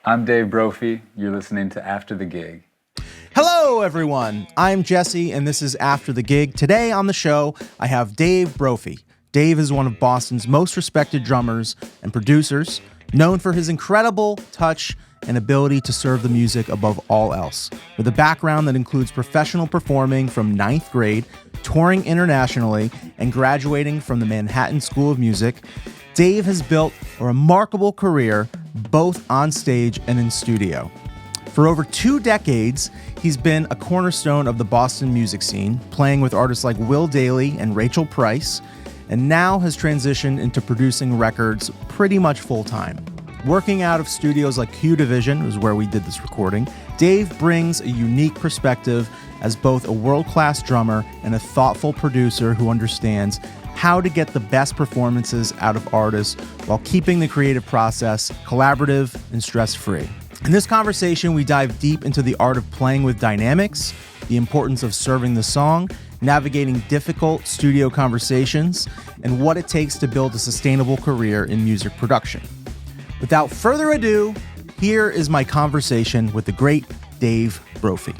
I'm Dave Brophy. You're listening to After the Gig. Hello, everyone. I'm Jesse, and this is After the Gig. Today on the show, I have Dave Brophy. Dave is one of Boston's most respected drummers and producers, known for his incredible touch and ability to serve the music above all else. With a background that includes professional performing from 9th grade, touring internationally, and graduating from the Manhattan School of Music, Dave has built a remarkable career both on stage and in studio. For over 2 decades, he's been a cornerstone of the Boston music scene, playing with artists like Will Dailey and Rachel Price, and now has transitioned into producing records pretty much full-time. Working out of studios like Q Division, is where we did this recording, Dave brings a unique perspective as both a world-class drummer and a thoughtful producer who understands how to get the best performances out of artists while keeping the creative process collaborative and stress-free. In this conversation, we dive deep into the art of playing with dynamics, the importance of serving the song, navigating difficult studio conversations, and what it takes to build a sustainable career in music production. Without further ado, here is my conversation with the great Dave Brophy.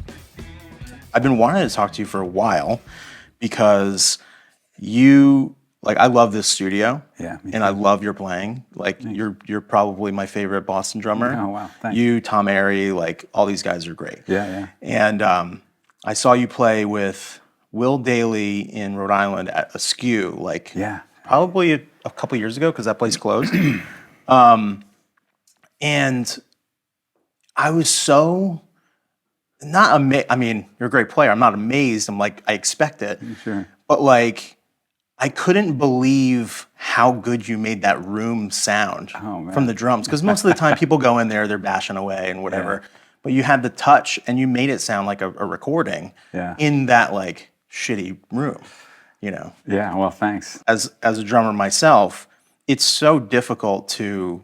I've been wanting to talk to you for a while because I love this studio. Yeah, me and I love your playing. You're probably my favorite Boston drummer. Oh, wow, thanks. You, Tom Airy, all these guys are great. Yeah. And I saw you play with Will Dailey in Rhode Island at Askew, probably a couple years ago because that place closed. And I was so not amazed. I mean, you're a great player. I'm not amazed. I'm like, I expect it. Sure. But I couldn't believe how good you made that room sound from the drums. Because most of the time people go in there, they're bashing away and whatever. Yeah. But you had the touch and you made it sound like a recording in that shitty room, you know? Yeah, well, thanks. As a drummer myself, it's so difficult to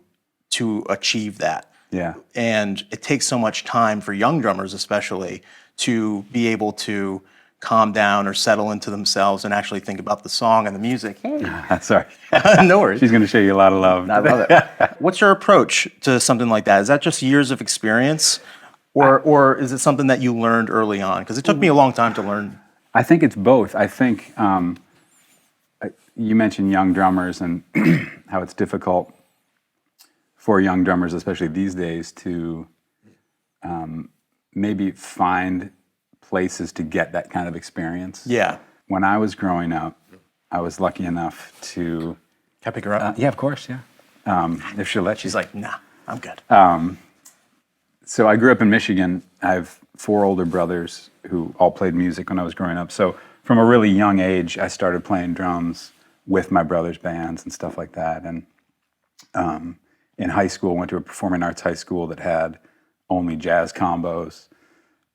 achieve that. Yeah. And it takes so much time for young drummers especially to be able to calm down or settle into themselves and actually think about the song and the music. Sorry. No worries. She's going to show you a lot of love. I love it. What's your approach to something like that? Is that just years of experience or is it something that you learned early on? Because it took me a long time to learn. I think it's both. I think you mentioned young drummers and how it's difficult for young drummers, especially these days, to maybe find places to get that kind of experience. Yeah. When I was growing up, I was lucky enough to... Can I pick her up? Yeah, of course, yeah. If she'll let you. She's like, nah, I'm good. So I grew up in Michigan. I have 4 older brothers who all played music when I was growing up. So from a really young age, I started playing drums with my brothers' bands and stuff like that. And in high school, went to a performing arts high school that had only jazz combos.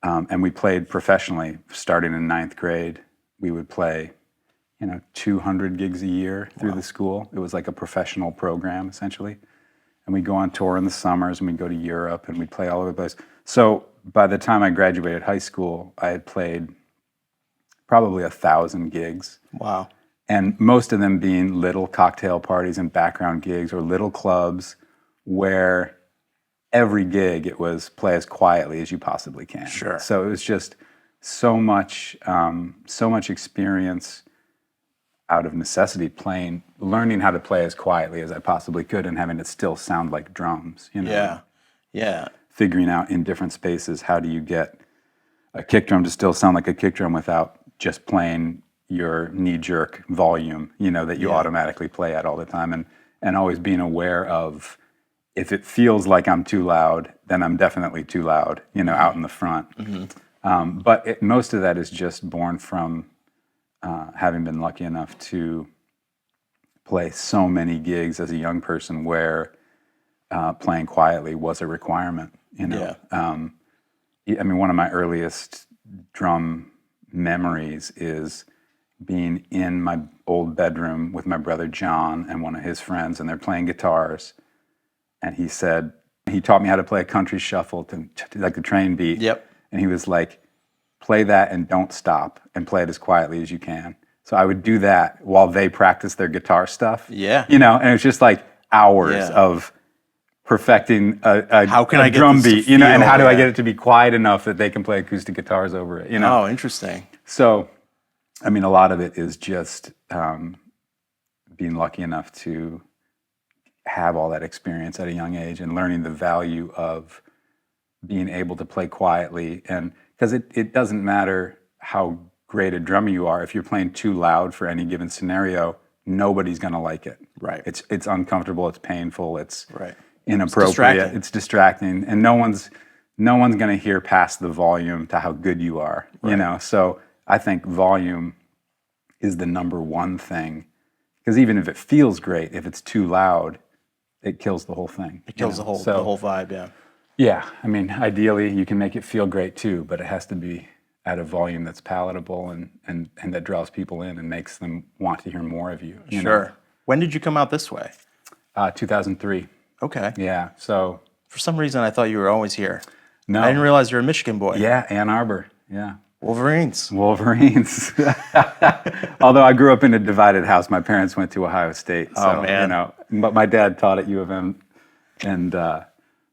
And we played professionally starting in 9th grade. We would play, 200 gigs a year through the school. It was like a professional program, essentially. And we'd go on tour in the summers, and we'd go to Europe, and we'd play all over the place. So by the time I graduated high school, I had played probably 1,000 gigs. Wow. And most of them being little cocktail parties and background gigs or little clubs where every gig it was play as quietly as you possibly can. Sure. So it was just so much experience out of necessity learning how to play as quietly as I possibly could and having it still sound like drums, Yeah. Figuring out in different spaces, how do you get a kick drum to still sound like a kick drum without just playing your knee-jerk volume, that you automatically play at all the time, and always being aware of, if it feels like I'm too loud, then I'm definitely too loud, out in the front. Mm-hmm. But most of that is just born from having been lucky enough to play so many gigs as a young person where playing quietly was a requirement. Yeah. One of my earliest drum memories is being in my old bedroom with my brother John and one of his friends, and they're playing guitars. And he taught me how to play a country shuffle to like the train beat. Yep. And he was like, play that and don't stop and play it as quietly as you can. So I would do that while they practice their guitar stuff. Yeah. And it's just like hours of perfecting How can a I get drum this to beat, and feel, how do I yeah. get it to be quiet enough that they can play acoustic guitars over it, Oh, interesting. So, I mean, a lot of it is just being lucky enough to have all that experience at a young age and learning the value of being able to play quietly. And because it doesn't matter how great a drummer you are, if you're playing too loud for any given scenario, nobody's going to like it. Right. It's uncomfortable, it's painful, it's Right. inappropriate, it's distracting, and no one's going to hear past the volume to how good you are, So I think volume is the number one thing, because even if it feels great, if it's too loud, it kills the whole thing. It kills the whole vibe, yeah. Yeah, I mean, ideally you can make it feel great too, but it has to be at a volume that's palatable and that draws people in and makes them want to hear more of you. you Sure. know? When did you come out this way? 2003. Okay. Yeah, so For some reason, I thought you were always here. no. I didn't realize you're a Michigan boy. Yeah, Ann Arbor. Yeah. Wolverines. Wolverines. Although I grew up in a divided house, my parents went to Ohio State. So, man. But my dad taught at U of M, and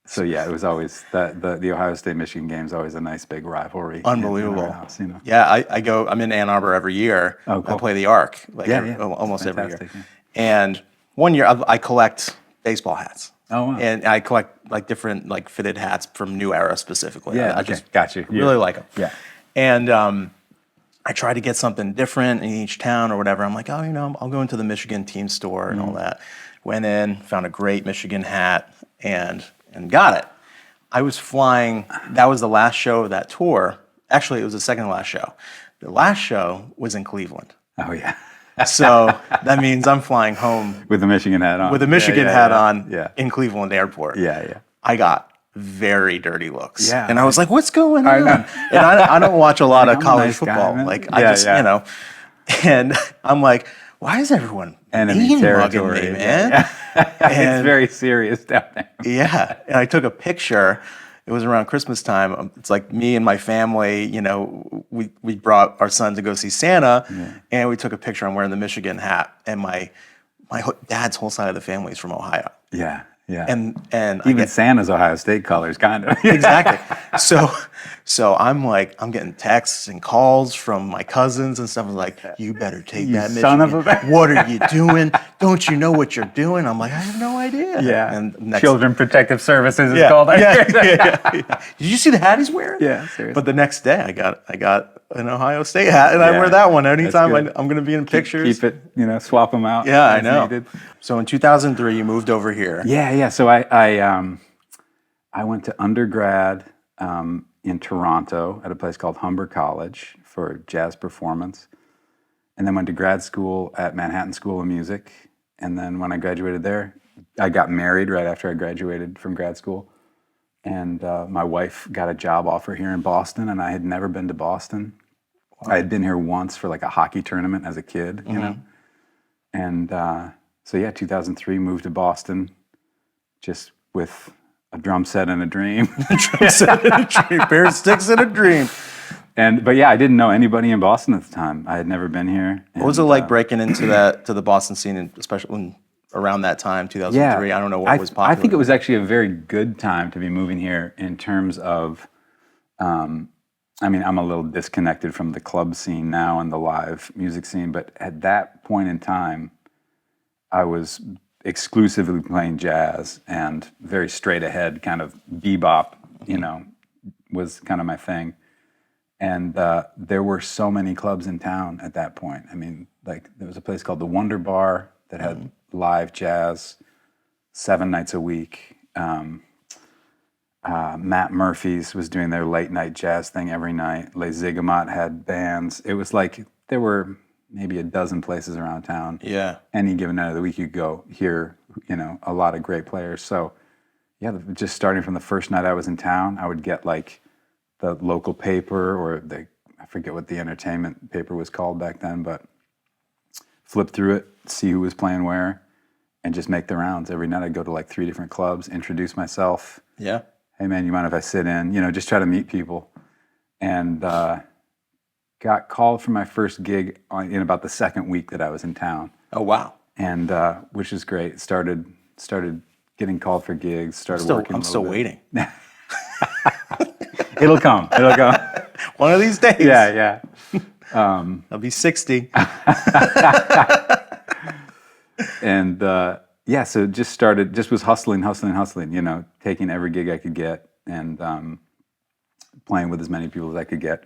so yeah, it was always the Ohio State Michigan game is always a nice big rivalry. Unbelievable. In our house, Yeah, I'm in Ann Arbor every year. Oh, cool. I play the Arc almost every year. Fantastic, yeah. And one year I collect baseball hats. Oh, wow. And I collect like different like fitted hats from New Era specifically. Yeah, I okay. just Got you. really like them. Yeah. And I try to get something different in each town or whatever. I'm like, I'll go into the Michigan team store and all that. Went in, found a great Michigan hat, and got it. I was flying. That was the last show of that tour. Actually, it was the second to last show. The last show was in Cleveland. Oh yeah. So that means I'm flying home With the Michigan hat on. with a Michigan hat on Yeah. in Cleveland Airport. Yeah. I got very dirty looks. Yeah. And I was like, what's going on? And I don't watch a lot of I'm a college nice guy, football. man. Like, Yeah. and I'm like, why is everyone Enemy mean mugging territory. me, man? Yeah. It's very serious down there. Yeah. And I took a picture. It was around Christmas time. It's like me and my family, we brought our son to go see Santa, and we took a picture. I'm wearing the Michigan hat, and my dad's whole side of the family is from Ohio. Yeah. And Even Santa's Ohio State colors, kind of. Exactly. So I'm getting texts and calls from my cousins and stuff. Like, you better take that son Michigan. of a bitch. What are you doing? Don't you know what you're doing? I'm like, I have no idea. Yeah. And Children Protective Services is yeah, called. yeah. Did you see the hat he's wearing? Yeah, seriously. But the next day, I got an Ohio State hat, and I wear that one anytime good. I'm going to be in pictures. Keep it, swap them out. Yeah, I as know. needed. So in 2003, you moved over here. Yeah. So I went to undergrad in Toronto at a place called Humber College for jazz performance, and then went to grad school at Manhattan School of Music. And then when I graduated there, I got married right after I graduated from grad school. And my wife got a job offer here in Boston, and I had never been to Boston. Wow. I had been here once for like a hockey tournament as a kid, And so 2003, moved to Boston, just with a drum set and a dream. Pair of sticks and a dream. But I didn't know anybody in Boston at the time. I had never been here. What was it like breaking into the Boston scene, and especially around that time, 2003? I don't know what was popular. I think it was actually a very good time to be moving here in terms of, I'm a little disconnected from the club scene now and the live music scene, but at that point in time, I was exclusively playing jazz, and very straight ahead kind of bebop, was kind of my thing. And there were so many clubs in town at that point. There was a place called the Wonder Bar that had live jazz 7 nights a week. Matt Murphy's was doing their late night jazz thing every night. Les Zigamat had bands. It was like there were maybe a dozen places around town. Yeah. Any given night of the week you go hear, a lot of great players. So just starting from the first night I was in town, I would get like the local paper, or I forget what the entertainment paper was called back then, but flip through it, see who was playing where, and just make the rounds. Every night I'd go to like 3 different clubs, introduce myself. Yeah. Hey man, you mind if I sit in? Just try to meet people. And got called for my first gig in about the second week that I was in town. Oh, wow. And which is great. Started getting called for gigs, started working I'm a still little bit. waiting. It'll come. It'll come. One of these days. Yeah. I'll be 60. And so just was hustling, taking every gig I could get and playing with as many people as I could get.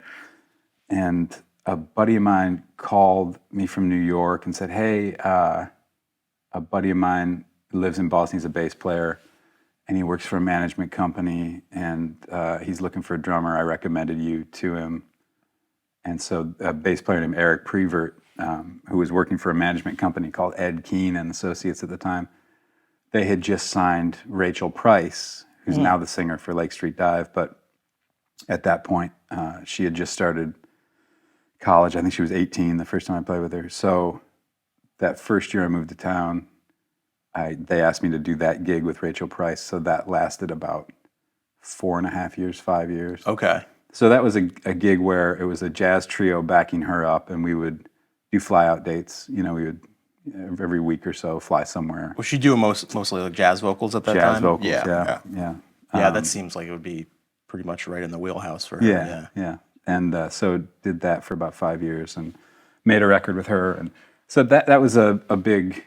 And a buddy of mine called me from New York and said, hey, a buddy of mine lives in Boston, he's a bass player, and he works for a management company, and he's looking for a drummer. I recommended you to him. And so a bass player named Eric Prevert, who was working for a management company called Ed Keane and Associates at the time, they had just signed Rachel Price, who's now the singer for Lake Street Dive. But at that point, she had just started college. I think she was 18 the first time I played with her. So that first year I moved to town, they asked me to do that gig with Rachel Price. So that lasted about 4.5 years, 5 years. Okay. So that was a gig where it was a jazz trio backing her up, and we would do fly-out dates. We would every week or so fly somewhere. Was she doing mostly like jazz vocals at that time? Jazz vocals, yeah. Yeah, that seems like it would be pretty much right in the wheelhouse for her. Yeah. And so did that for about 5 years and made a record with her. And so that was a big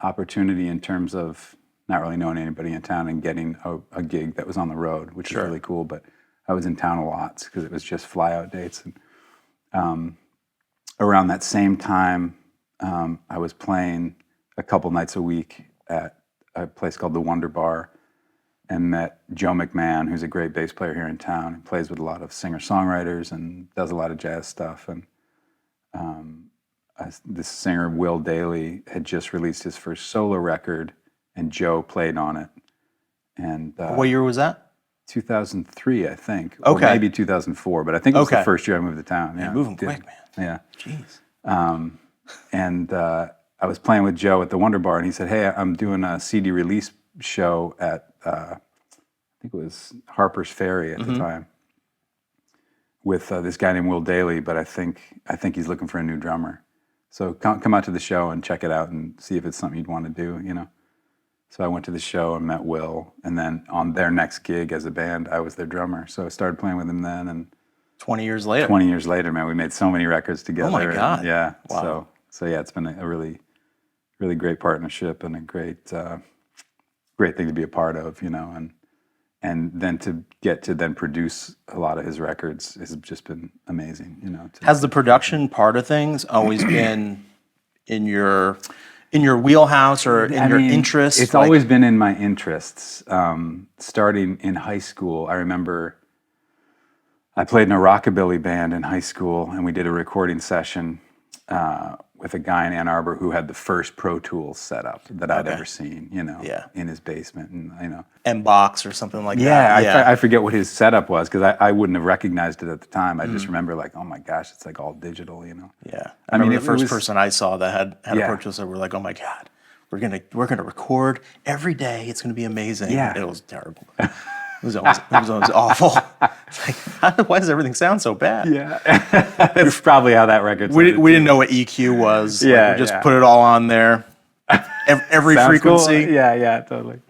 opportunity in terms of not really knowing anybody in town and getting a gig that was on the road, which is really cool. But I was in town a lot because it was just fly-out dates. And around that same time, I was playing a couple nights a week at a place called the Wonder Bar and met Joe McMahon, who's a great bass player here in town and plays with a lot of singer-songwriters and does a lot of jazz stuff. And this singer, Will Daly, had just released his first solo record, and Joe played on it. And what year was that? 2003, I think. Okay. Or maybe 2004, but I think it was the first year I moved to town. Yeah, moving quick, man. Yeah. Jeez. And I was playing with Joe at the Wonder Bar, and he said, hey, I'm doing a CD release show at, I think it was Harper's Ferry at the time, with this guy named Will Daly, but I think he's looking for a new drummer. So come out to the show and check it out and see if it's something you'd want to do, So I went to the show and met Will, and then on their next gig as a band, I was their drummer. So I started playing with him then, and 20 years later. 20 years later, man, we made so many records together. Oh my God. And yeah. Wow. So yeah, it's been a really, really great partnership and a great thing to be a part of, and then to get to then produce a lot of his records has just been amazing, Has the production part of things always been in your wheelhouse or in your interests? It's always been in my interests. Starting in high school, I remember I played in a rockabilly band in high school, and we did a recording session with a guy in Ann Arbor who had the first Pro Tools setup that I'd ever seen, in his basement, and M-Box or something like that. Yeah, I forget what his setup was because I wouldn't have recognized it at the time. I just remember like, oh my gosh, it's like all digital, Yeah, I mean, the first person I saw that had a Pro Tools, we're like, oh my God, we're gonna record every day. It's gonna be amazing. Yeah, it was terrible. It was always awful. It's like, why does everything sound so bad? Yeah, that's probably how that record. We didn't know what EQ was. Yeah, we just put it all on there. Every frequency. Cool. Yeah, totally.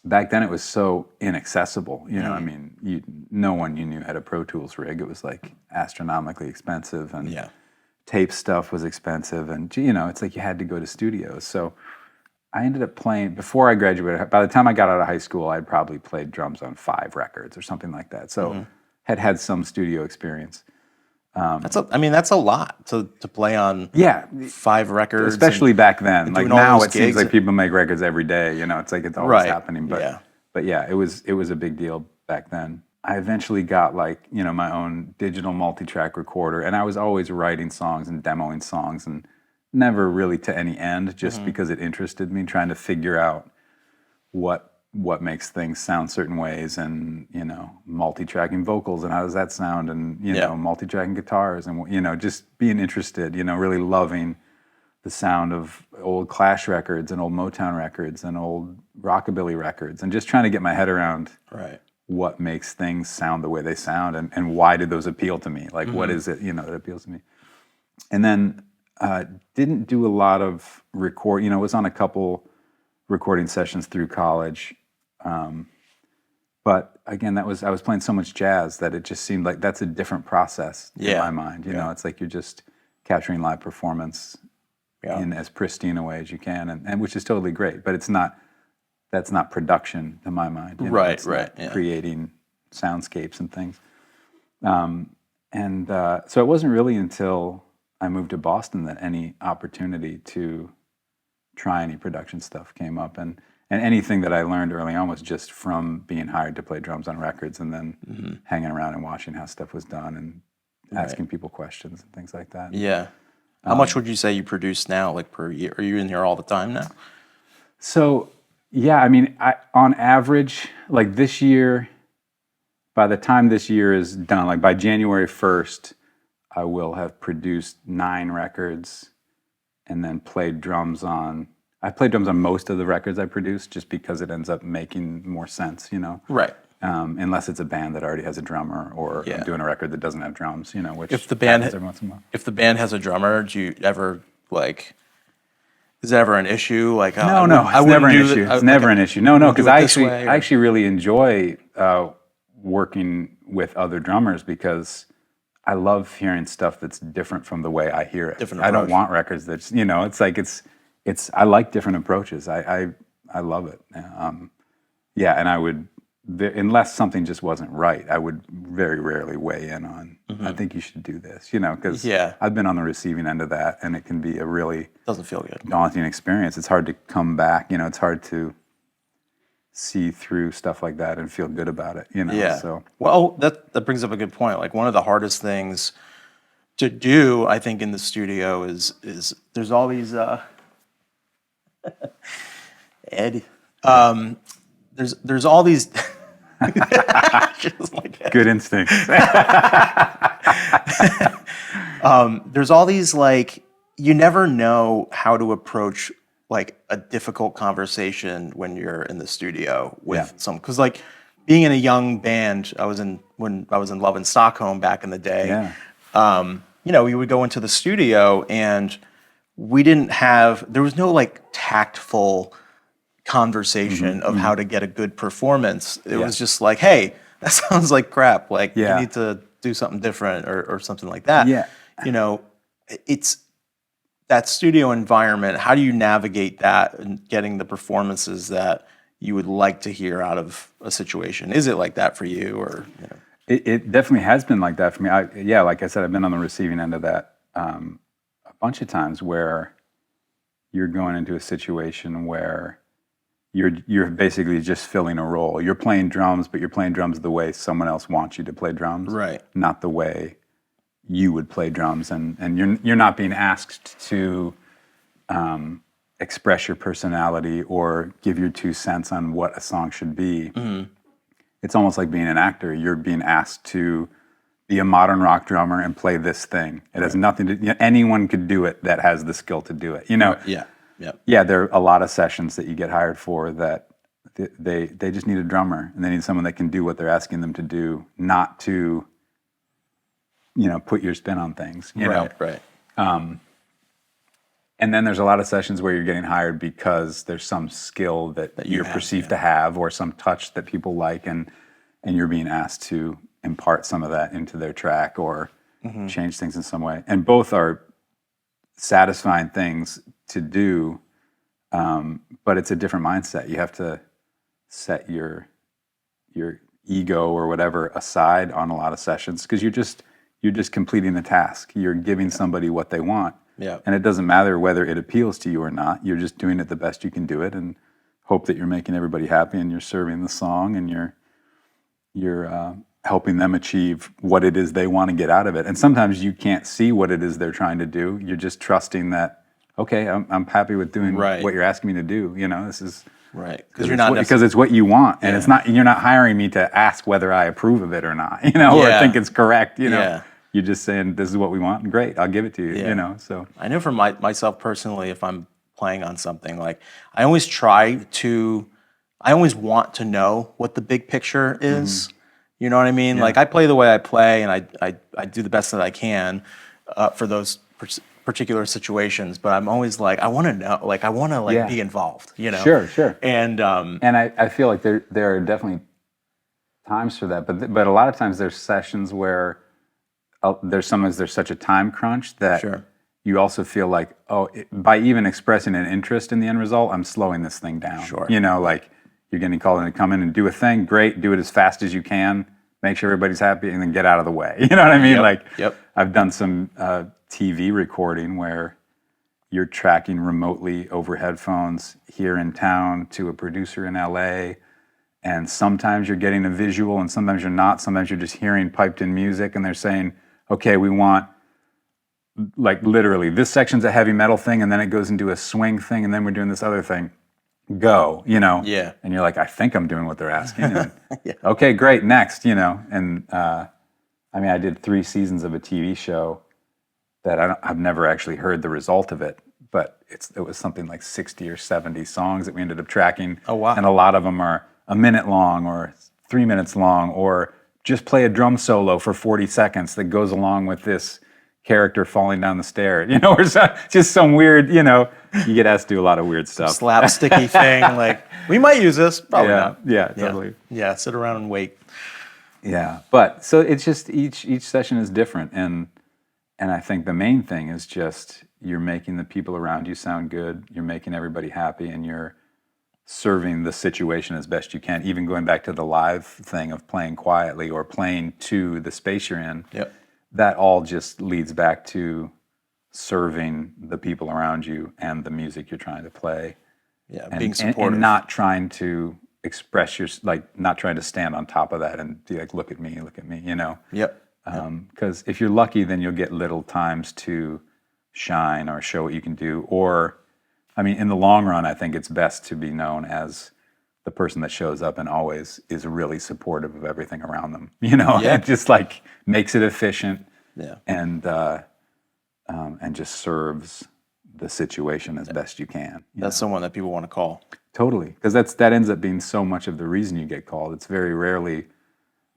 Back then it was so inaccessible. I mean, no one you knew had a Pro Tools rig. It was like astronomically expensive, and tape stuff was expensive, and it's like you had to go to studios. So I ended up playing, before I graduated, by the time I got out of high school, I'd probably played drums on 5 records or something like that. So had some studio experience. That's a lot to play on 5 records. Especially back then. Like now it seems like people make records every day, it's like it's always happening. But yeah, it was a big deal back then. I eventually got my own digital multi-track recorder, and I was always writing songs and demoing songs, and never really to any end, just because it interested me, trying to figure out what makes things sound certain ways, and multi-tracking vocals and how does that sound, and multi-tracking guitars, and just being interested, really loving the sound of old Clash records and old Motown records and old rockabilly records, and just trying to get my head around what makes things sound the way they sound, and why did those appeal to me, like what is it that appeals to me. And then didn't do a lot of it was on a couple recording sessions through college. But again, I was playing so much jazz that it just seemed like that's a different process in my mind. You know, it's like you're just capturing live performance in as pristine a way as you can, and which is totally great. But that's not production in my mind. You know? Right, right. Creating soundscapes and things. So it wasn't really until I moved to Boston that any opportunity to try any production stuff came up. And anything that I learned early on was just from being hired to play drums on records and then hanging around and watching how stuff was done and asking people questions and things like that. Yeah. How much would you say you produce now, like per year? Are you in here all the time now? So, yeah, I mean, on average, like this year, by the time this year is done, like by January 1st, I will have produced 9 records and then played drums on. I played drums on most of the records I produced just because it ends up making more sense, you know? Right. Unless it's a band that already has a drummer or I'm doing a record that doesn't have drums, you know, which if the band happens every once in a while. If the band has a drummer, do you ever like? Is that ever an issue? Like, No, it's never an issue. It's never an issue. No, because I actually really enjoy working with other drummers because I love hearing stuff that's different from the way I hear it. I don't want records that's, you know, it's like I like different approaches. I love it. And I would, unless something just wasn't right, I would very rarely weigh in on, I think you should do this, you know, because I've been on the receiving end of that, and it can be a really doesn't feel good, daunting experience. It's hard to come back, you know, it's hard to see through stuff like that and feel good about it, you know. Yeah. So well, that brings up a good point. Like one of the hardest things to do, I think, in the studio is there's all these Ed. There's all these just like good instinct. There's all these, like, you never know how to approach like a difficult conversation when you're in the studio with some, because like being in a young band, when I was in Love in Stockholm back in the day. You know, we would go into the studio and there was no like tactful conversation of how to get a good performance. It was just like, hey, that sounds like crap. Like you need to do something different or something like that. Yeah. You know, it's that studio environment. How do you navigate that and getting the performances that you would like to hear out of a situation? Is it like that for you, or you know? It definitely has been like that for me. Like I said, I've been on the receiving end of that a bunch of times where you're going into a situation where you're basically just filling a role. You're playing drums, but you're playing drums the way someone else wants you to play drums, right? Not the way you would play drums, and you're not being asked to express your personality or give your 2 cents on what a song should be. It's almost like being an actor. You're being asked to be a modern rock drummer and play this thing. It has nothing to. Anyone could do it that has the skill to do it. You know. Yeah. There are a lot of sessions that you get hired for that they just need a drummer, and they need someone that can do what they're asking them to do, not to, you know, put your spin on things. You know? Right. And then there's a lot of sessions where you're getting hired because there's some skill that you're perceived to have, or some touch that people like, and you're being asked to impart some of that into their track or change things in some way. And both are satisfying things to do, but it's a different mindset. You have to set your ego or whatever aside on a lot of sessions because you're just completing the task. You're giving somebody what they want. Yeah. And it doesn't matter whether it appeals to you or not. You're just doing it the best you can do it, and hope that you're making everybody happy, and you're serving the song, and you're helping them achieve what it is they want to get out of it. And sometimes you can't see what it is they're trying to do. You're just trusting that, okay, I'm happy with doing what you're asking me to do. You know, this is right because it's what you want, and it's not. You're not hiring me to ask whether I approve of it or not. You know, or think it's correct. You know. You're just saying, this is what we want, and great, I'll give it to you, you know, so. I know for myself personally, if I'm playing on something, like, I always want to know what the big picture is, you know what I mean? Like, I play the way I play, and I do the best that I can for those particular situations, but I'm always like, I want to know, like, I want to Yeah. be involved, you know? Sure. And And I feel like there are definitely times for that, but a lot of times there's sessions where sometimes there's such a time crunch that Sure. you also feel like, by even expressing an interest in the end result, I'm slowing this thing down. Sure. You know, like you're getting called in to come in and do a thing, great, do it as fast as you can, make sure everybody's happy, and then get out of the way. You know what I mean? Yep, Like, yep. I've done some TV recording where you're tracking remotely over headphones here in town to a producer in LA. And sometimes you're getting a visual and sometimes you're not. Sometimes you're just hearing piped in music and they're saying, okay, we want, like, literally, this section's a heavy metal thing and then it goes into a swing thing and then we're doing this other thing. Go, you know? Yeah. And you're like, I think I'm doing what they're asking. And, okay, great, next, you know? And I mean, I did 3 seasons of a TV show that I've never actually heard the result of it, but it was something like 60 or 70 songs that we ended up tracking. Oh, wow. And a lot of them are a minute long or 3 minutes long, or just play a drum solo for 40 seconds that goes along with this character falling down the stair, you know, or just some weird, you know, you get asked to do a lot of weird stuff. Slapsticky thing, like, we might use this, probably not. Yeah, totally. Yeah, sit around and wait. Yeah, but so it's just each session is different, and I think the main thing is just you're making the people around you sound good, you're making everybody happy, and you're serving the situation as best you can. Even going back to the live thing of playing quietly or playing to the space you're in, Yep. that all just leads back to serving the people around you and the music you're trying to play. Yeah, And, being supportive. and not trying to express your, like, not trying to stand on top of that and be like, look at me, you know? Yep. Because if you're lucky, then you'll get little times to shine or show what you can do. Or, I mean, in the long run, I think it's best to be known as the person that shows up and always is really supportive of everything around them. You know, Yeah. it just like makes it efficient Yeah. and just serves the situation as best you can. That's someone that people want to call. Totally, because that ends up being so much of the reason you get called. It's very rarely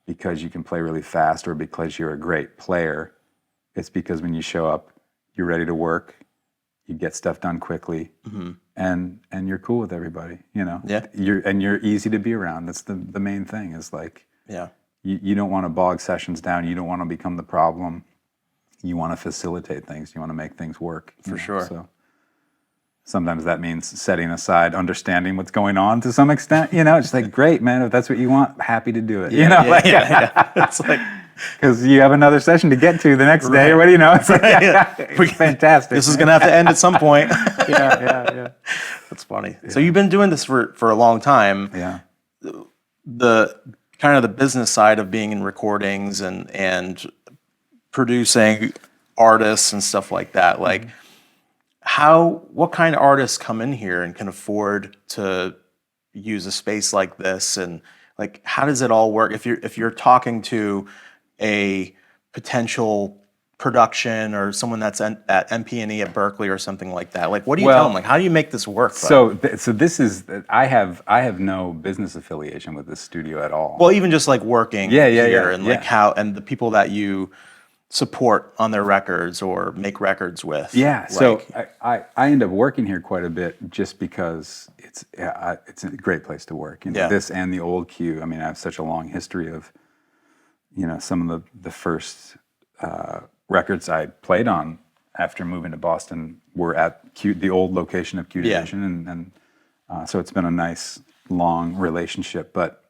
because you can play really fast or because you're a great player. It's because when you show up, you're ready to work, you get stuff done quickly, and you're cool with everybody. You know, Yeah. You're easy to be around. That's the main thing. Is like Yeah. you don't want to bog sessions down. You don't want to become the problem. You want to facilitate things. You want to make things work. For sure. So sometimes that means setting aside understanding what's going on to some extent. You know, it's like, great, man, if that's what you want, happy to do it. You know, Yeah. It's like, because you have another session to get to the next day, or what do you know? It's like, it's fantastic. this is going to have to end at some point. yeah. That's funny. So you've been doing this for a long time. Yeah. The kind of the business side of being in recordings and producing artists and stuff like that. Like, what kind of artists come in here and can afford to use a space like this, and like, how does it all work? If you're talking to a potential production or someone that's at MP&E at Berkeley or something like that, like, what do you tell them? Like, how do you make this work? So this is, I have no business affiliation with this studio at all. Well, even just like working here and like yeah. how, and the people that you support on their records or make records with. Yeah, Like, so I end up working here quite a bit just because it's a great place to work. You know, Yeah. this and the old Q. I mean, I have such a long history of, you know, some of the first records I played on after moving to Boston were at Q, the old location of Q Yeah. Division, and so it's been a nice long relationship. But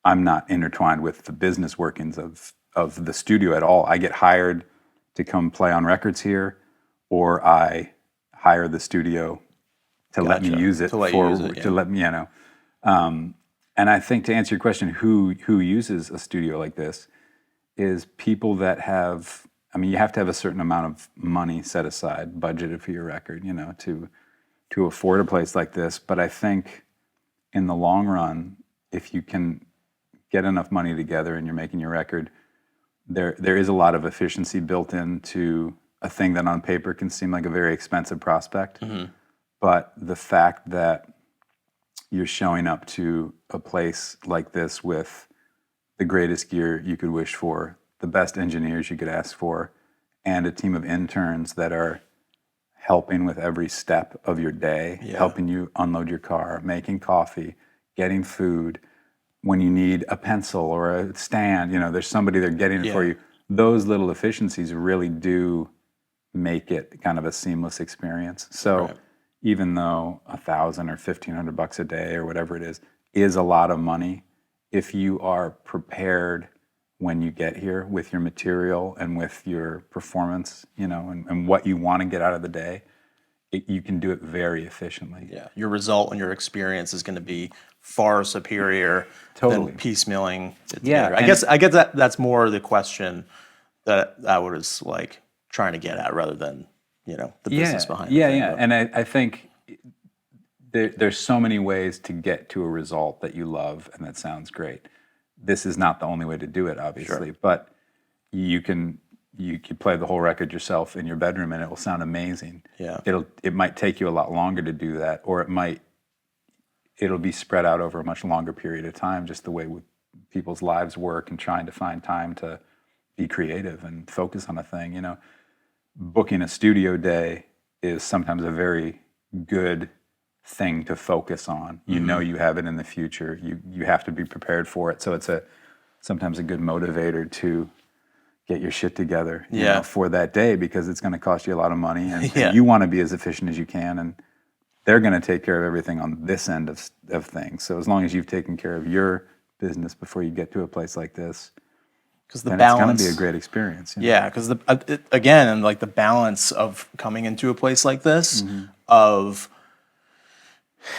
I'm not intertwined with the business workings of the studio at all. I get hired to come play on records here, or I hire the studio to let me Gotcha. use it To let you use it, to yeah. let me, you know. And I think to answer your question, who uses a studio like this is people that have. I mean, you have to have a certain amount of money set aside, budgeted for your record, you know, to afford a place like this. But I think in the long run, if you can get enough money together and you're making your record, there is a lot of efficiency built into a thing that on paper can seem like a very expensive prospect. But the fact that you're showing up to a place like this with the greatest gear you could wish for, the best engineers you could ask for, and a team of interns that are helping with every step of your day, helping you unload your car, making coffee, getting food. When you need a pencil or a stand, there's somebody there getting it for you. Those little efficiencies really do make it kind of a seamless experience. So even though $1,000 or $1,500 a day or whatever it is a lot of money, if you are prepared when you get here with your material and with your performance, and what you want to get out of the day, you can do it very efficiently. Yeah, your result and your experience is going to be far superior than piecemealing it together. I guess that's more the question that I was like trying to get at, rather than the business behind it. Yeah. And I think there's so many ways to get to a result that you love and that sounds great. This is not the only way to do it, obviously, but you can play the whole record yourself in your bedroom and it will sound amazing. Yeah. It might take you a lot longer to do that, or it'll be spread out over a much longer period of time, just the way people's lives work and trying to find time to be creative and focus on a thing. Booking a studio day is sometimes a very good thing to focus on. You have it in the future. You have to be prepared for it. So it's sometimes a good motivator to get your shit together for that day, because it's going to cost you a lot of money, and you want to be as efficient as you can, and they're going to take care of everything on this end of things. So as long as you've taken care of your business before you get to a place like this, because the then balance, it's going to be a great experience. Yeah, because again, like the balance of coming into a place like this, of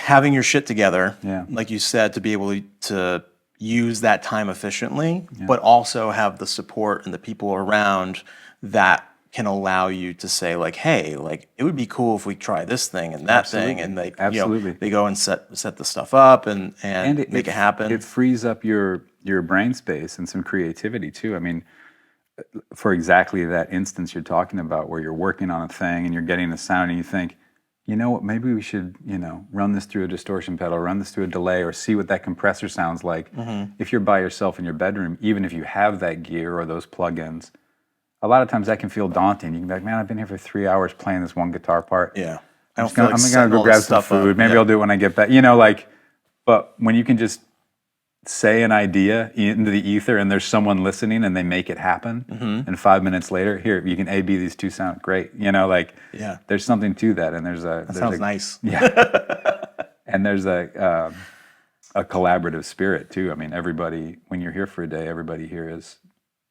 having your shit together, like you said, to be able to use that time efficiently, but also have the support and the people around that can allow you to say like, hey, like it would be cool if we try this thing and that thing, and they they go and set the stuff up and make it happen. It frees up your brain space and some creativity too. I mean, for exactly that instance you're talking about, where you're working on a thing and you're getting a sound and you think, you know what, maybe we should, run this through a distortion pedal, run this through a delay, or see what that compressor sounds like. If you're by yourself in your bedroom, even if you have that gear or those plugins, a lot of times that can feel daunting. You can be like, man, I've been here for 3 hours playing this one guitar part. Yeah. I'm going to go grab some food. Maybe I'll do it when I get back. But when you can just say an idea into the ether and there's someone listening and they make it happen, and 5 minutes later, here, you can A-B these two sound great. There's something to that. And that sounds nice. Yeah. And there's a collaborative spirit too. I mean, everybody, when you're here for a day, everybody here is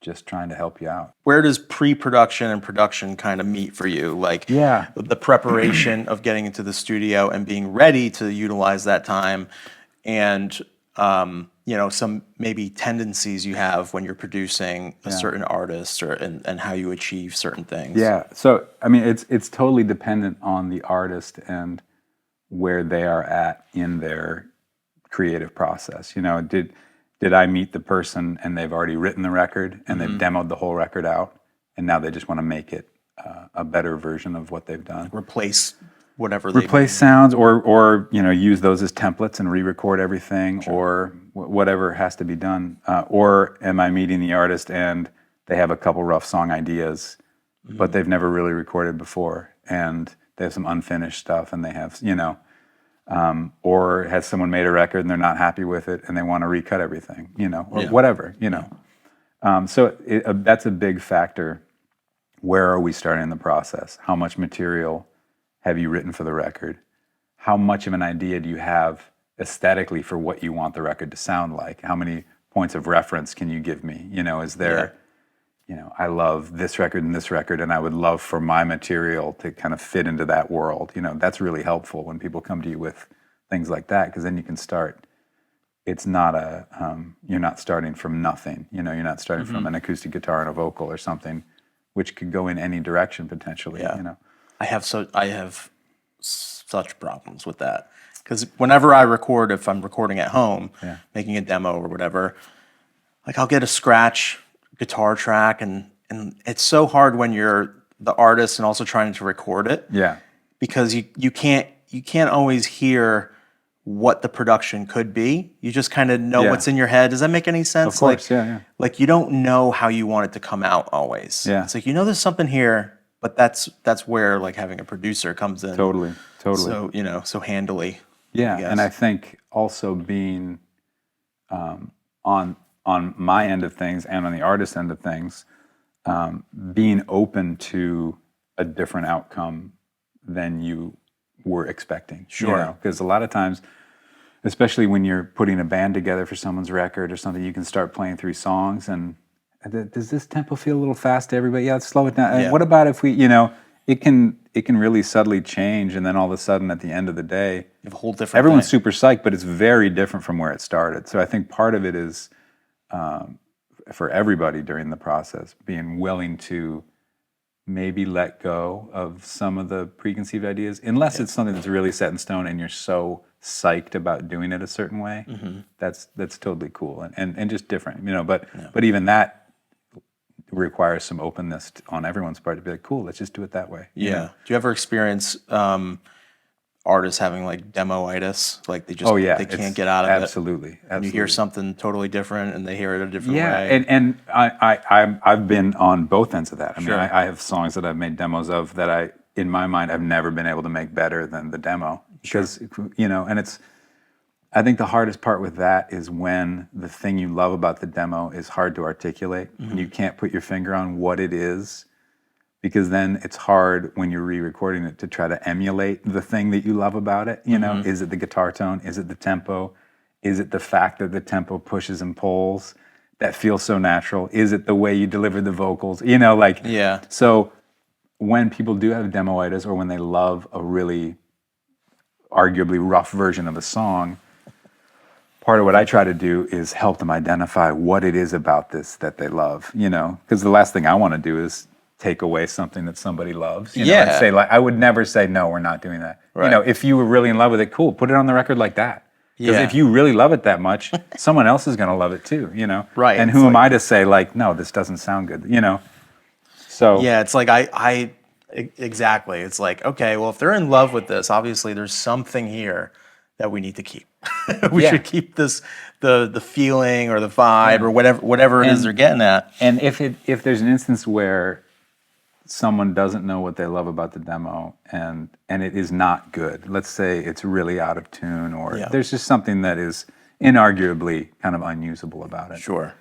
just trying to help you out. Where does pre-production and production kind of meet for you? Like the preparation of getting into the studio and being ready to utilize that time, and some maybe tendencies you have when you're producing a certain artist, and how you achieve certain things. Yeah. So I mean, it's totally dependent on the artist and where they are at in their creative process. Did I meet the person and they've already written the record and they've demoed the whole record out, and now they just want to make it a better version of what they've done? Replace whatever. Replace sounds, or use those as templates and re-record everything, or whatever has to be done. Or am I meeting the artist and they have a couple rough song ideas, but they've never really recorded before, and they have some unfinished stuff, and they have or has someone made a record and they're not happy with it and they want to recut everything, or whatever, So that's a big factor. Where are we starting in the process? How much material have you written for the record? How much of an idea do you have aesthetically for what you want the record to sound like? How many points of reference can you give me? Is there, I love this record and I would love for my material to kind of fit into that world. That's really helpful when people come to you with things like that, because then you can start. It's not you're not starting from nothing. You're not starting from an acoustic guitar and a vocal or something, which could go in any direction potentially. I have such problems with that, because whenever I record, if I'm recording at home, making a demo or whatever, like I'll get a scratch guitar track, and it's so hard when you're the artist and also trying to record it. Yeah. Because you can't always hear what the production could be. You just kind of know Yeah. what's in your head. Does that make any sense? Of course, like, yeah. Like you don't know how you want it to come out always. Yeah. It's like, you know, there's something here, but that's where like having a producer comes in. Totally. So, you know, so handily. Yeah, guess. and I think also being on my end of things and on the artist end of things, being open to a different outcome than you were expecting. Sure. Because a lot of times, especially when you're putting a band together for someone's record or something, you can start playing through songs and does this tempo feel a little fast to everybody? Yeah, let's slow it down. Yeah. And what about if we, it can really subtly change, and then all of a sudden at the end of the day, You have a whole different everyone's thing. super psyched, but it's very different from where it started. So I think part of it is for everybody during the process, being willing to maybe let go of some of the preconceived ideas, unless it's something that's really set in stone and you're so psyched about doing it a certain way. That's totally cool and just different, but even that requires some openness on everyone's part to be like, cool, let's just do it that way. Yeah. Do you ever experience artists having like demo-itis? Like they just they can't get out of absolutely. it. And you hear something totally different and they hear it a different Yeah, way. and I've been on both ends of that. I mean, Sure. I have songs that I've made demos of that in my mind, I've never been able to make better than the demo. Because, and it's, I think the hardest part with that is when the thing you love about the demo is hard to articulate, and you can't put your finger on what it is, because then it's hard when you're re-recording it to try to emulate the thing that you love about it. Is it the guitar tone? Is it the tempo? Is it the fact that the tempo pushes and pulls that feels so natural? Is it the way you deliver the vocals? Yeah. So when people do have demoitis, or when they love a really arguably rough version of a song, part of what I try to do is help them identify what it is about this that they love, because the last thing I want to do is take away something that somebody loves. And say, like, I would never say, no, we're not doing that. Right. If you were really in love with it, cool, put it on the record like that. Because Yeah. if you really love it that much, someone else is going to love it too, Right, And it's who am like- I to say, like, no, this doesn't sound good, So Yeah, it's like exactly. It's like, okay, well, if they're in love with this, obviously there's something here that we need to keep. We should keep this the feeling or the vibe or whatever it is they're getting at. And if there's an instance where someone doesn't know what they love about the demo and it is not good, let's say it's really out of tune, or there's just something that is inarguably kind of unusable about it. Sure.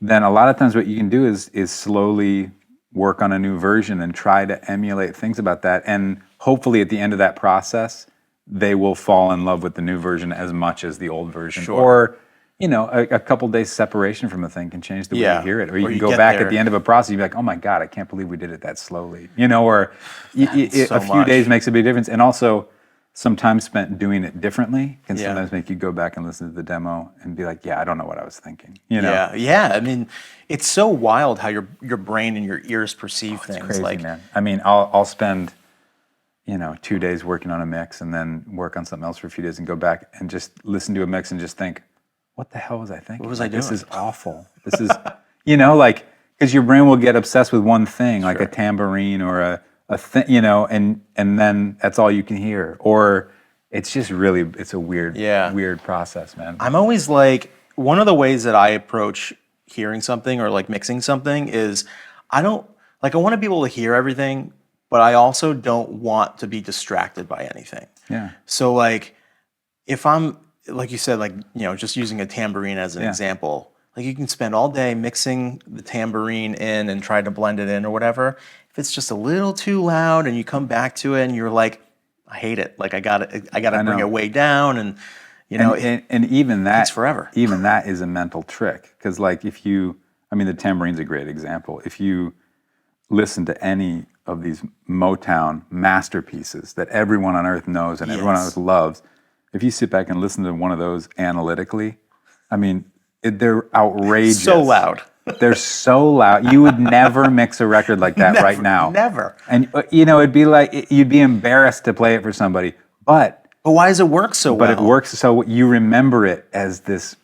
Then a lot of times what you can do is slowly work on a new version and try to emulate things about that, and hopefully at the end of that process they will fall in love with the new version as much as the old version. Sure. Or a couple days separation from a thing can change the way you hear it. Or you can go get back there. at the end of a process and be like, oh my God, I can't believe we did it that slowly. Or so a few much. days makes a big difference. And also some time spent doing it differently can sometimes make you go back and listen to the demo and be like, yeah, I don't know what I was thinking. Yeah. I mean, it's so wild how your brain and your ears perceive things. Crazy, like, man. I mean, I'll spend 2 days working on a mix and then work on something else for a few days and go back and just listen to a mix and just think, what the hell was I thinking? What was I This doing? is awful. This is, because your brain will get obsessed with one thing, like a tambourine or a thing, and then that's all you can hear. Or it's just really, it's a weird process, man. I'm always like, one of the ways that I approach hearing something or like mixing something is I want to be able to hear everything, but I also don't want to be distracted by anything. Yeah. So like, if I'm, like you said, like, just using a tambourine as an example, like you can spend all day mixing the tambourine in and trying to blend it in or whatever. If it's just a little too loud and you come back to it and you're like, I hate it. Like I gotta bring it way down, and and even that takes forever. Even that is a mental trick, because like the tambourine's a great example. If you listen to any of these Motown masterpieces that everyone on earth knows and everyone on earth loves, if you sit back and listen to one of those analytically, they're outrageous. So loud. They're so loud. You would never mix a record like that right now. Never. And it'd be like you'd be embarrassed to play it for somebody. But why does it work so well? But it works so you remember it as this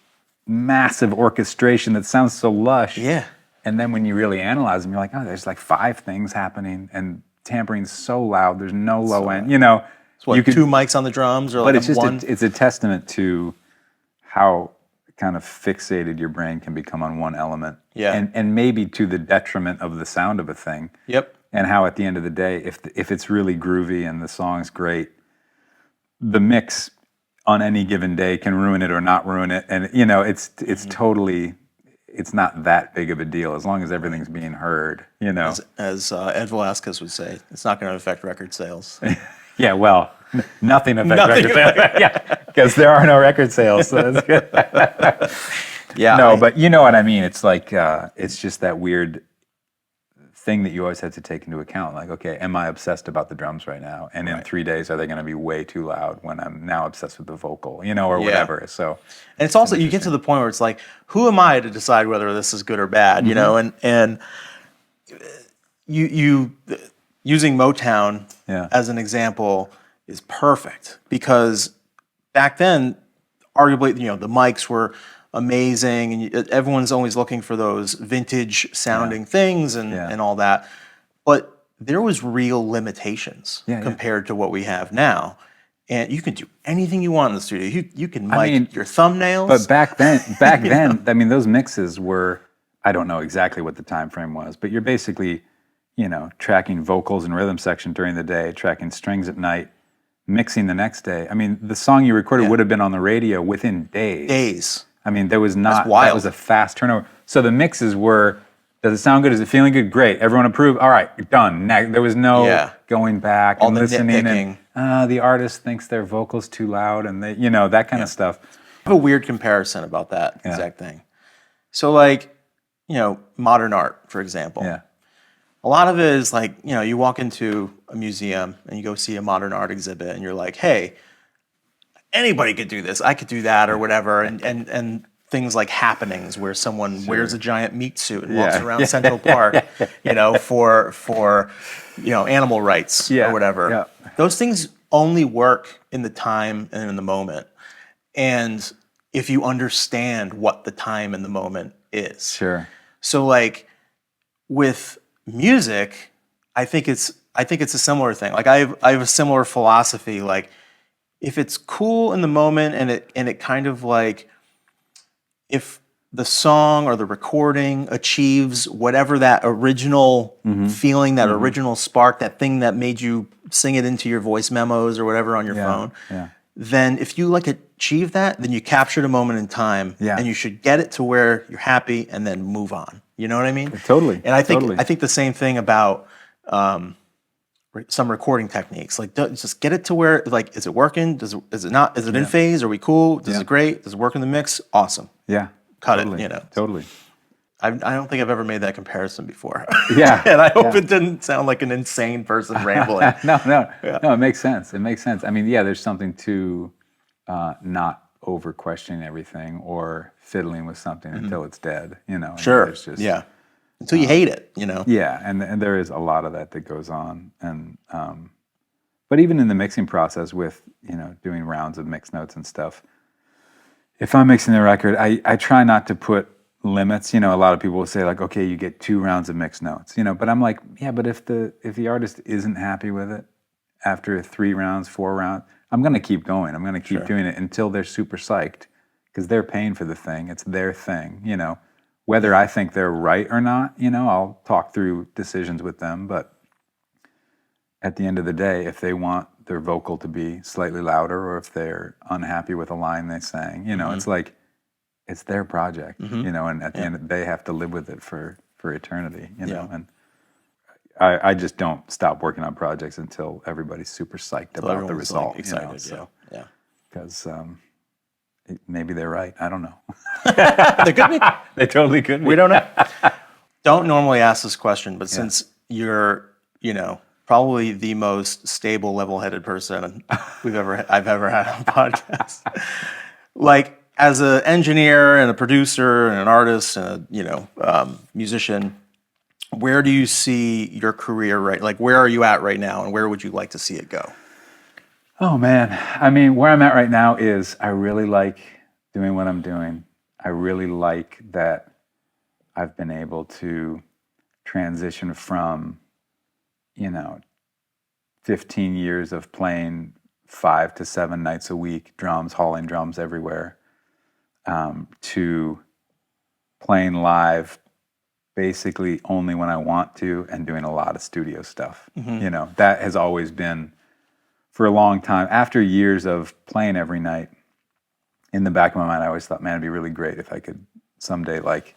massive orchestration that sounds so lush. Yeah. And then when you really analyze them, you're like, oh, there's like 5 things happening, and tamperine's so loud. There's no low end. That's So what, two mics on the drums, or like but it's just one? it's a testament to how kind of fixated your brain can become on one element. Yeah. And maybe to the detriment of the sound of a thing. Yep. And how at the end of the day, if it's really groovy and the song's great, the mix on any given day can ruin it or not ruin it. And it's totally, it's not that big of a deal as long as everything's being heard. As Ed Velasquez would say, it's not going to affect record sales. Yeah, well, nothing affects record sales. Yeah, because there are no record sales, so that's good. Yeah. No, but you know what I mean. It's like it's just that weird thing that you always have to take into account. Like, okay, am I obsessed about the drums right now? And in 3 days, are they going to be way too loud when I'm now obsessed with the vocal, or whatever? So, and it's also, you get to the point where it's like, who am I to decide whether this is good or bad? And you using Motown as an example is perfect, because back then, arguably, the mics were amazing, and everyone's always looking for those vintage sounding things and all that. But there was real limitations compared to what we have now. And you can do anything you want in the studio. You can mic your thumbnails. But back then, I mean, those mixes were, I don't know exactly what the time frame was, but you're basically, tracking vocals and rhythm section during the day, tracking strings at night, mixing the next day. I mean, the song you recorded would have been on the radio within days. I mean, there was not, that was a fast turnover. So the mixes were, does it sound good? Is it feeling good? Great. Everyone approved? All right, done. There was no going back and listening. Nitpicking. And the artist thinks their vocal's too loud, and they, that kind of stuff. I have a weird comparison about that exact thing. So like, modern art, for example. Yeah. A lot of it is like, you walk into a museum and you go see a modern art exhibit and you're like, hey, anybody could do this. I could do that or whatever. And things like happenings where someone wears a giant meat suit and walks around Central Park, for animal rights or whatever. Yeah. Those things only work in the time and in the moment. And if you understand what the time and the moment is. Sure. So like with music, I think it's a similar thing. Like I have a similar philosophy. Like if it's cool in the moment and it kind of like, if the song or the recording achieves whatever that original feeling, that original spark, that thing that made you sing it into your voice memos or whatever on your phone, then if you achieve that, then you captured a moment in time, and you should get it to where you're happy and then move on. You know what I mean? Totally. And I think the same thing about some recording techniques. Like, just get it to where, like, is it working? Is it not? Is it in phase? Are we cool? Is it great? Does it work in the mix? Awesome. Yeah. Cut it. Totally. I don't think I've ever made that comparison before. Yeah. And I hope it didn't sound like an insane person rambling. No, it makes sense. It makes sense. I mean, there's something to not over questioning everything or fiddling with something until it's dead. Sure. There's just, until you hate it. Yeah, and there is a lot of that goes on, and but even in the mixing process with doing rounds of mix notes and stuff, if I'm mixing the record, I try not to put limits. A lot of people will say like, okay, you get 2 rounds of mixed notes, but I'm like, yeah, but if the artist isn't happy with it after 3 rounds, 4 rounds, I'm going to keep going. I'm going to keep doing it until they're super psyched, because they're paying for the thing. It's their thing, Whether I think they're right or not, I'll talk through decisions with them. But at the end of the day, if they want their vocal to be slightly louder, or if they're unhappy with a line they sang, it's like, it's their project, and at the end, they have to live with it for eternity, and I just don't stop working on projects until everybody's super psyched about the result. Excited, Because maybe they're right. I don't know. They could be. They totally could be. We don't know. Don't normally ask this question, but since you're, probably the most stable, level-headed person I've ever had on a podcast. Like, as an engineer and a producer and an artist and a musician, where do you see your career where are you at right now, and where would you like to see it go? Oh man, I mean, where I'm at right now is I really like doing what I'm doing. I really like that I've been able to transition from 15 years of playing 5 to 7 nights a week, drums, hauling drums everywhere, to playing live basically only when I want to and doing a lot of studio stuff. You know, that has always been, for a long time, after years of playing every night, in the back of my mind, I always thought, man, it'd be really great if I could someday like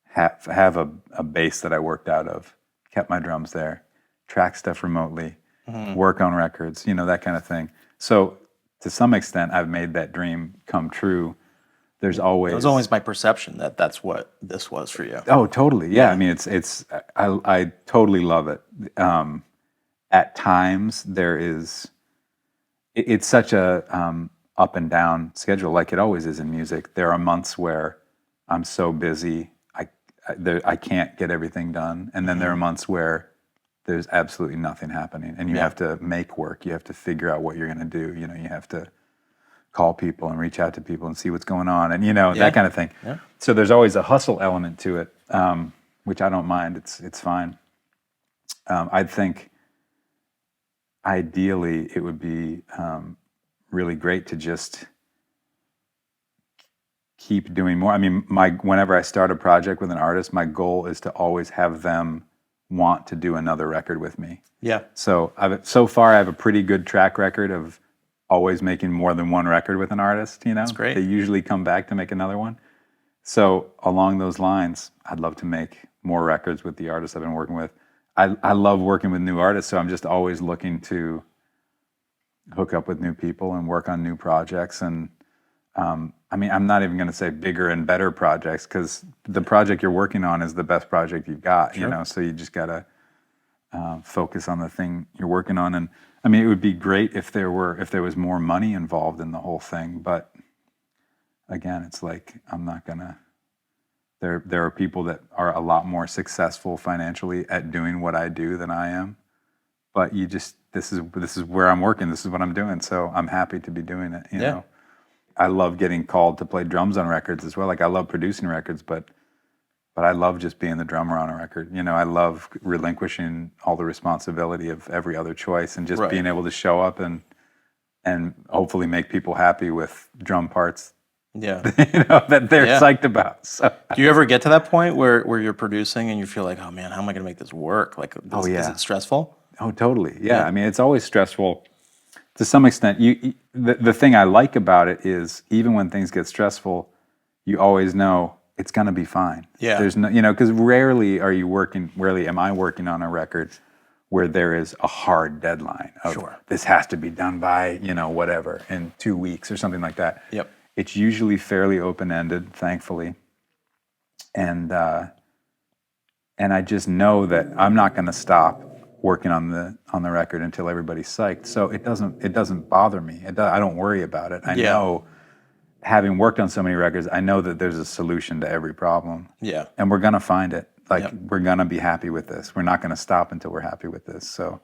have a base that I worked out of, kept my drums there, track stuff remotely, work on records, you know, that kind of thing. So to some extent, I've made that dream come true. There's always... It was always my perception that that's what this was for you. Oh, totally. Yeah. I mean, I totally love it. At times there is, it's such a up and down schedule, like it always is in music. There are months where I'm so busy, I can't get everything done. And then there are months where there's absolutely nothing happening and you have to make work. You have to figure out what you're going to do. You know, you have to call people and reach out to people and see what's going on and, you know, that kind of thing. Yeah. So there's always a hustle element to it, which I don't mind. It's fine. I think ideally it would be really great to just keep doing more. I mean, whenever I start a project with an artist, my goal is to always have them want to do another record with me. Yeah. So so far I have a pretty good track record of always making more than one record with an artist, you know? That's great. They usually come back to make another one. So along those lines, I'd love to make more records with the artists I've been working with. I love working with new artists, so I'm just always looking to hook up with new people and work on new projects. And I mean, I'm not even going to say bigger and better projects, because the project you're working on is the best project you've got, you know? So you just got to focus on the thing you're working on. And I mean, it would be great if there was more money involved in the whole thing, but again, it's like, I'm not gonna, there are people that are a lot more successful financially at doing what I do than I am, but this is where I'm working, this is what I'm doing, so I'm happy to be doing it, you know? I love getting called to play drums on records as well. Like, I love producing records, but I love just being the drummer on a record. You know, I love relinquishing all the responsibility of every other choice and just being able to show up and hopefully make people happy with drum parts. Yeah, you know, that they're psyched about. So, do you ever get to that point where you're producing and you feel like, oh man, how am I going to make this work? Like, is it stressful? Oh, totally. Yeah. I mean, it's always stressful to some extent. The thing I like about it is, even when things get stressful, you always know it's going to be fine. Yeah. There's no, you know, because rarely am I working on a record where there is a hard deadline of this has to be done by, you know, whatever, in 2 weeks or something like that. Yep. It's usually fairly open-ended, thankfully. And I just know that I'm not going to stop working on the record until everybody's psyched. So it doesn't bother me. I don't worry about it. I know, having worked on so many records, I know that there's a solution to every problem. Yeah. And we're going to find it. Like, we're going to be happy with this. We're not going to stop until we're happy with this. So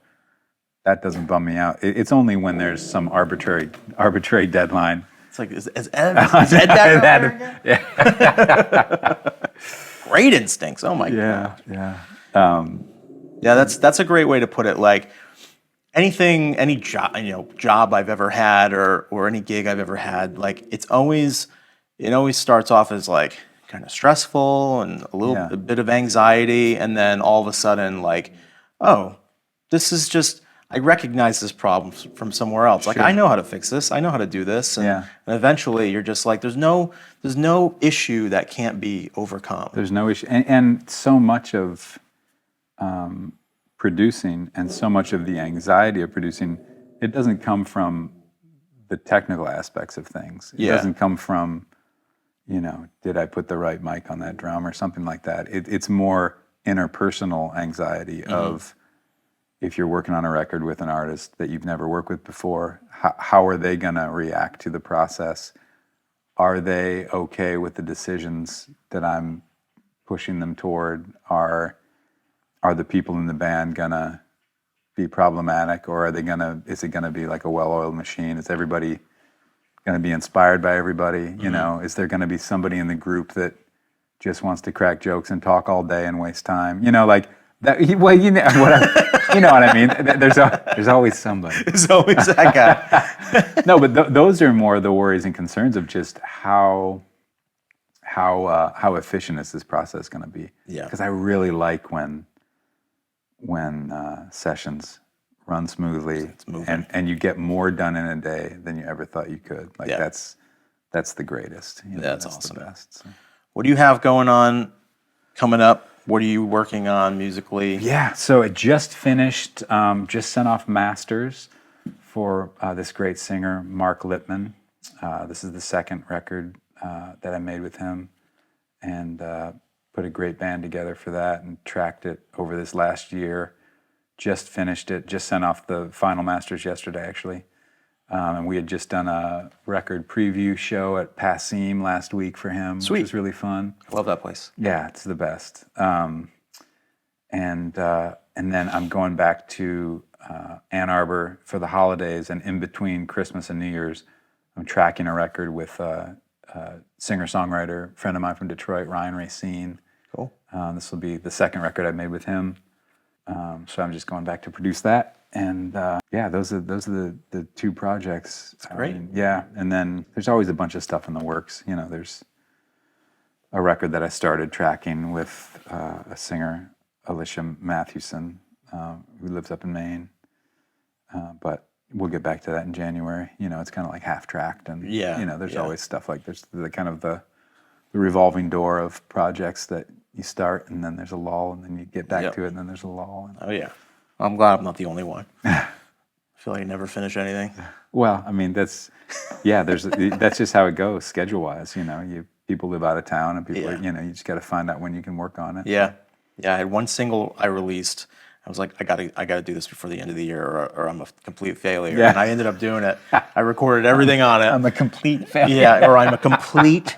that doesn't bum me out. It's only when there's some arbitrary deadline. It's like, is Ed back there? Great instincts. Oh my God. Yeah. Yeah, that's a great way to put it. Like, any job I've ever had or any gig I've ever had, like, it always starts off as like kind of stressful and a bit of anxiety, and then all of a sudden, like, oh, this is just, I recognize this problem from somewhere else. Like, I know how to fix this. I know how to do this. And eventually you're just like, there's no issue that can't be overcome. There's no issue. And so much of producing and so much of the anxiety of producing, it doesn't come from the technical aspects of things. It doesn't come from, you know, did I put the right mic on that drum or something like that. It's more interpersonal anxiety of, if you're working on a record with an artist that you've never worked with before, how are they going to react to the process? Are they okay with the decisions that I'm pushing them toward? Are the people in the band going to be problematic, or is it going to be like a well-oiled machine? Is everybody going to be inspired by everybody? You know, is there going to be somebody in the group that just wants to crack jokes and talk all day and waste time? You know, like, Well, you know you know what I mean. There's always somebody. There's always that guy. No, but those are more the worries and concerns of just how efficient is this process going to be? Yeah. Because I really like when sessions run smoothly and you get more done in a day than you ever thought you could. Like that's the greatest. You know, That's that's awesome. The best. So. What do you have going on coming up? What are you working on musically? Yeah, so it just finished, just sent off masters for this great singer, Mark Lippman. This is the second record that I made with him, and put a great band together for that and tracked it over this last year. Just finished it, just sent off the final masters yesterday, actually. And we had just done a record preview show at Passim last week for him, Sweet. which was really fun. I love that place. Yeah, it's the best. And then I'm going back to Ann Arbor for the holidays, and in between Christmas and New Year's, I'm tracking a record with a singer-songwriter friend of mine from Detroit, Ryan Racine. Cool. This will be the second record I made with him. So I'm just going back to produce that. And those are the two projects. That's great. Yeah, and then there's always a bunch of stuff in the works. You know, there's a record that I started tracking with a singer, Alicia Mathewson, who lives up in Maine. But we'll get back to that in January. You know, it's kind of like half-tracked, and you know, there's always stuff like there's the kind of the revolving door of projects that you start, and then there's a lull, and then you get back to it, and then there's a lull. Oh yeah, I'm glad I'm not the only one. I feel like I never finish anything. Well, I mean, that's just how it goes schedule-wise. You know, people live out of town, and people, you know, you just got to find out when you can work on it. Yeah, I had one single I released. I was like, I gotta do this before the end of the year, or I'm a complete failure. Yeah. And I ended up doing it. I recorded everything on it. I'm a complete failure. Yeah, or I'm a complete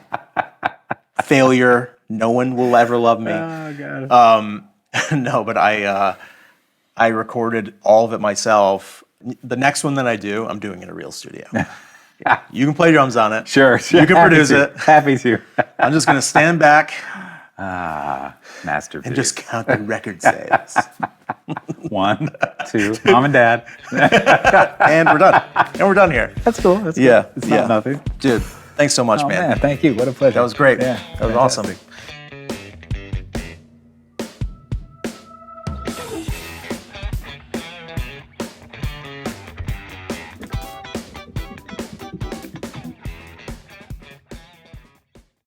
failure. No one will ever love me. Oh God. No, but I recorded all of it myself. The next one that I do, I'm doing in a real studio. You can play drums on it. Sure. You can produce it. Happy to. I'm just gonna stand back Masterpiece. and just count the record sales. 1, 2, mom and dad. And we're done. And we're done here. That's cool. That's Yeah, cool. It's not nothing. Dude, thanks so much, Oh man. man, thank you. What a pleasure. That was great. Yeah, That was awesome. fantastic.